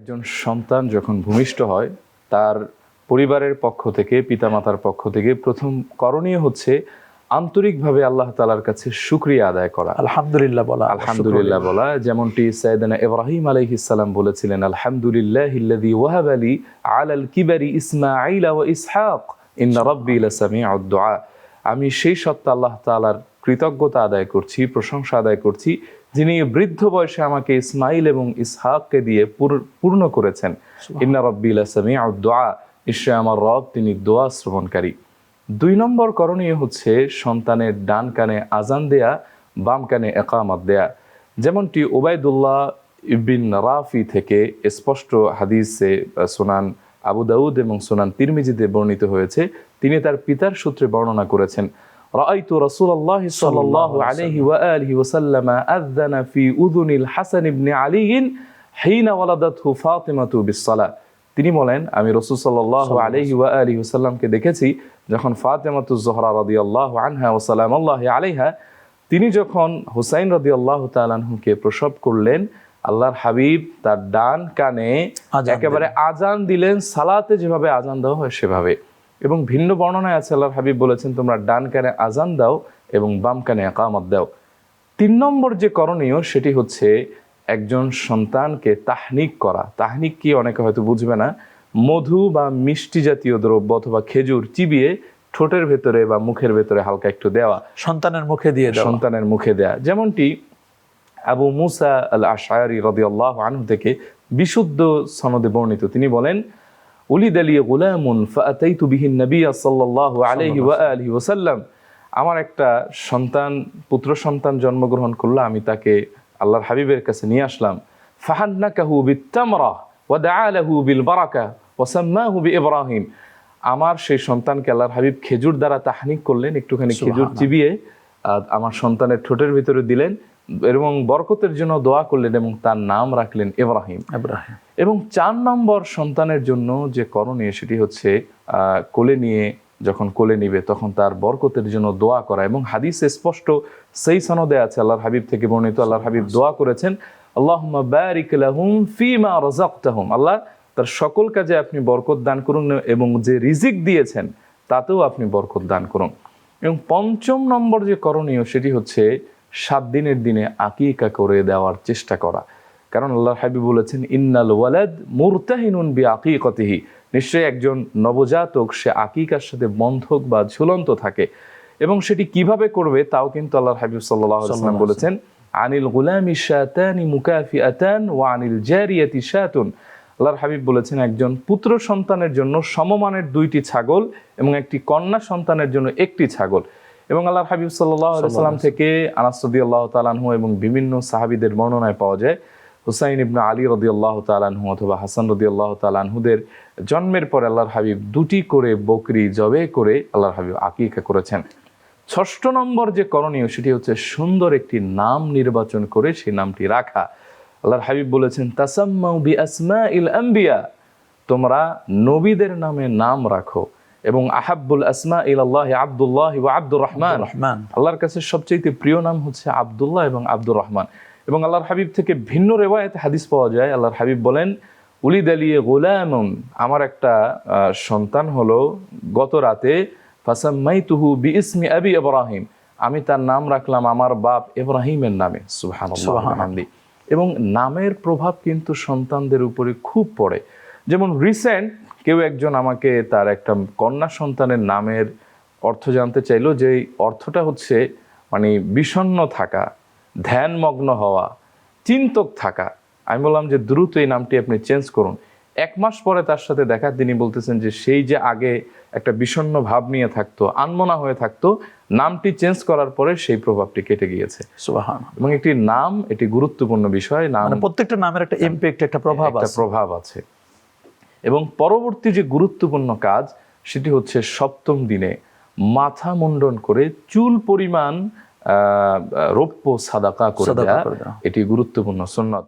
একজন সন্তান যখন ভূমিষ্ঠ হয় তার পরিবারের পক্ষ থেকে পিতামাতার পক্ষ থেকে প্রথম করণীয় হচ্ছে আন্তরিকভাবে আল্লাহ তাআলার কাছে শুকরিয়া আদায় করা, আলহামদুলিল্লাহ বলা। যেমনটি সাইয়েদনা ইব্রাহিম আলাইহিস সালাম বলেছিলেন, আলহামদুলিল্লাহিল্লাযী ওয়াহাবা লি আলাল কিবারি ইসমাঈল ওয়া ইসহাক ইন্না রাব্বী লাসামিউদ দুআ। আমি সেই সত্তা আল্লাহ তাআলার কৃতজ্ঞতা আদায় করছি, প্রশংসা আদায় করছি, যিনি বৃদ্ধ বয়সে আমাকে ইসমাইল এবং ইসহাককে দিয়ে পূর্ণ করেছেন। ইন্না রাব্বী লাসামিউদ দুআ, নিশ্চয় আমার রব তিনি দোয়া শ্রবণকারী। 2 নম্বর করণীয় হচ্ছে সন্তানের ডান কানে আজান দেয়া, বাম কানে ইকামত দেয়া। যেমনটি উবাইদুল্লাহ ইবন রাফি থেকে স্পষ্ট হাদিসে সুনান আবু দাউদ এবং সুনান তিরমিজিতে বর্ণিত হয়েছে, তিনি তার পিতার সূত্রে বর্ণনা করেছেন, রাআইতু রাসূলুল্লাহ সাল্লাল্লাহু আলাইহি ওয়া আলিহি ওয়াসাল্লাম আযানা ফি উযুনিল হাসান ইবনে আলী হিনা ওয়ালাদাতহু ফাতিমাতু বিসসালাহ। তিনি বলেন, আমি রাসূল সাল্লাল্লাহু আলাইহি ওয়া আলিহি ওয়াসাল্লামকে দেখেছি যখন ফাতিমাতুজ জোহরা রাদিয়াল্লাহু আনহা ওয়া সালামুল্লাহি আলাইহা তিনি যখন হুসাইন রাদিয়াল্লাহু তাআলা আনহুকে প্রসব করলেন, আল্লাহর হাবিব তার ডান কানে একেবারে আজান দিলেন, সালাতে যেভাবে আজান দেওয়া হয় সেভাবে। এবং ভিন্ন বর্ণনায় আছে আল্লাহর হাবিব বলেছেন, তোমরা ডান কানে আজান দাও এবং বাম কানে ইকামত দাও। 3 নম্বর যে করণীয় সেটি হচ্ছে একজন সন্তানকে তাহনিক করা। তাহনিক কি অনেকে হয়তো বুঝবে না, মধু বা মিষ্টি জাতীয় দ্রব্য অথবা খেজুর চিবিয়ে ঠোঁটের ভেতরে বা মুখের ভেতরে হালকা একটু দেওয়া, সন্তানের মুখে দেওয়া। যেমনটি আবু মুসা আল আশআরি রাদিয়াল্লাহু আনহু থেকে বিশুদ্ধ সনদে বর্ণিত, তিনি বলেন, উলিদা লি গুলামুন ফাআতাইতু বিহিন নবী সাল্লাল্লাহু আলাইহি ওয়া আলিহি ওয়াসাল্লাম। আমার একটা পুত্র সন্তান জন্মগ্রহণ করলো, আমি তাকে আল্লাহর হাবিবের কাছে নিয়ে আসলাম। ফাহান্নাকাহু বিত্তামরা ওয়া দাআ লাহু বিল বারাকা ওয়া সাম্মাহু বিইব্রাহিম। আমার সেই সন্তানকে আল্লাহর হাবিব খেজুর দ্বারা তাহনিক করলেন, একটুখানি খেজুর চিবিয়ে আমার সন্তানের ঠোঁটের ভিতরে দিলেন এবং বরকতের জন্য দোয়া করলেন এবং তার নাম রাখলেন ইব্রাহিম। এবং 4 নম্বর সন্তানের জন্য যে করণীয় সেটি হচ্ছে যখন কোলে নিবে তখন তার বরকতের জন্য দোয়া করা। এবং হাদিসে স্পষ্ট সেই সনদে আছে, আল্লাহর হাবিব থেকে বর্ণিত, আল্লাহর হাবিব দোয়া করেছেন, আল্লাহুম্মা বারিক লাহুম ফিমা রাযাকতাহুম, আল্লাহ তার সকল কাজে আপনি বরকত দান করুন এবং যে রিজিক দিয়েছেন তাতেও আপনি বরকত দান করুন। এবং 5ম নম্বর যে করণীয় সেটি হচ্ছে 7 দিনের দিনে আকিকা করে দেওয়ার চেষ্টা করা। কারণ আল্লাহর হাবিব বলেছেন, ইন্নাল ওয়ালাদ মুরতাহিনুন বিআকিকাতিহি, নিশ্চয়ই একজন নবজাতক সে আকিকার সাথে বন্ধক বা ঝুলন্ত থাকে। এবং সেটি কিভাবে করবে তাও কিন্তু আল্লাহর হাবিব সাল্লাল্লাহু আলাইহি ওয়াসাল্লাম বলেছেন, আনিল গুলামি শাতানি মুকাফিআতান ওয়া আনিল জারিয়াতি শাতুন। আল্লাহর হাবিব বলেছেন, একজন পুত্র সন্তানের জন্য সমমানের 2টি ছাগল এবং একটি কন্যা সন্তানের জন্য 1টি ছাগল। এবং আল্লাহর হাবিব সাল্লাল্লাহু আলাইহি ওয়াসাল্লাম থেকে আনাস রাদিয়াল্লাহু তাআলা আনহু এবং বিভিন্ন সাহাবীদের বর্ণনায় পাওয়া যায়, হুসাইন ইবনে আলী রাদিয়াল্লাহু তাআলা আনহু অথবা হাসান রাদিয়াল্লাহু তাআলা আনহুদের জন্মের পরে আল্লাহর হাবিব 2টি করে বকরি জবে করে আল্লাহর হাবিব আকিকা করেছেন। 6 নম্বর যে করণীয় সেটি হচ্ছে সুন্দর একটি নাম নির্বাচন করে সেই নামটি রাখা। আল্লাহর হাবিব বলেছেন, তাসাম্মাউ বিআসমাইল আম্বিয়া, তোমরা নবীদের নামে নাম রাখো। এবং আহাব্বুল আসমা ইলাল্লাহি আব্দুল্লাহ ওয়া আব্দুর রহমান, আল্লাহর কাছে সবচেয়ে প্রিয় নাম হচ্ছে আব্দুল্লাহ এবং আব্দুর রহমান। এবং আল্লাহর হাবিব থেকে ভিন্ন রিওয়ায়াতে হাদিস পাওয়া যায়, আল্লাহর হাবিব বলেন, উলিদা লি গুলামুন, আমার একটা সন্তান হলো গত রাতে, ফাসাম্মাইতুহু বিইসমি আবি ইব্রাহিম, আমি তার নাম রাখলাম আমার বাপ ইব্রাহিমের নামে। সুবহানাল্লাহ। এবং নামের প্রভাব কিন্তু সন্তানদের উপরে খুব পড়ে। যেমন রিসেন্ট কেউ একজন আমাকে তার একটা কন্যা সন্তানের নামের অর্থ জানতে চাইলো, যে অর্থটা হচ্ছে মানে বিষণ্ণ থাকা, ধ্যানমগ্ন হওয়া, চিন্তক থাকা। আমি বললাম যে দ্রুত এই নামটি আপনি চেঞ্জ করুন। 1 মাস পরে তার সাথে দেখা, তিনি বলতেছেন যে সেই যে আগে একটা বিষণ্ণ ভাব নিয়ে থাকতো, আনমনা হয়ে থাকতো, নামটি চেঞ্জ করার পরে সেই প্রভাবটি কেটে গিয়েছে। সুবহানাল্লাহ। এবং একটি নাম এটি গুরুত্বপূর্ণ বিষয়, নাম প্রত্যেকটা নামের একটা ইমপ্যাক্ট, একটা প্রভাব আছে। এবং পরবর্তী যে গুরুত্বপূর্ণ কাজ সেটি হচ্ছে 7ম দিনে মাথা মুন্ডন করে চুল পরিমাণ রৌপ্য সাদাকা করে দেওয়া, এটি গুরুত্বপূর্ণ সুন্নাত।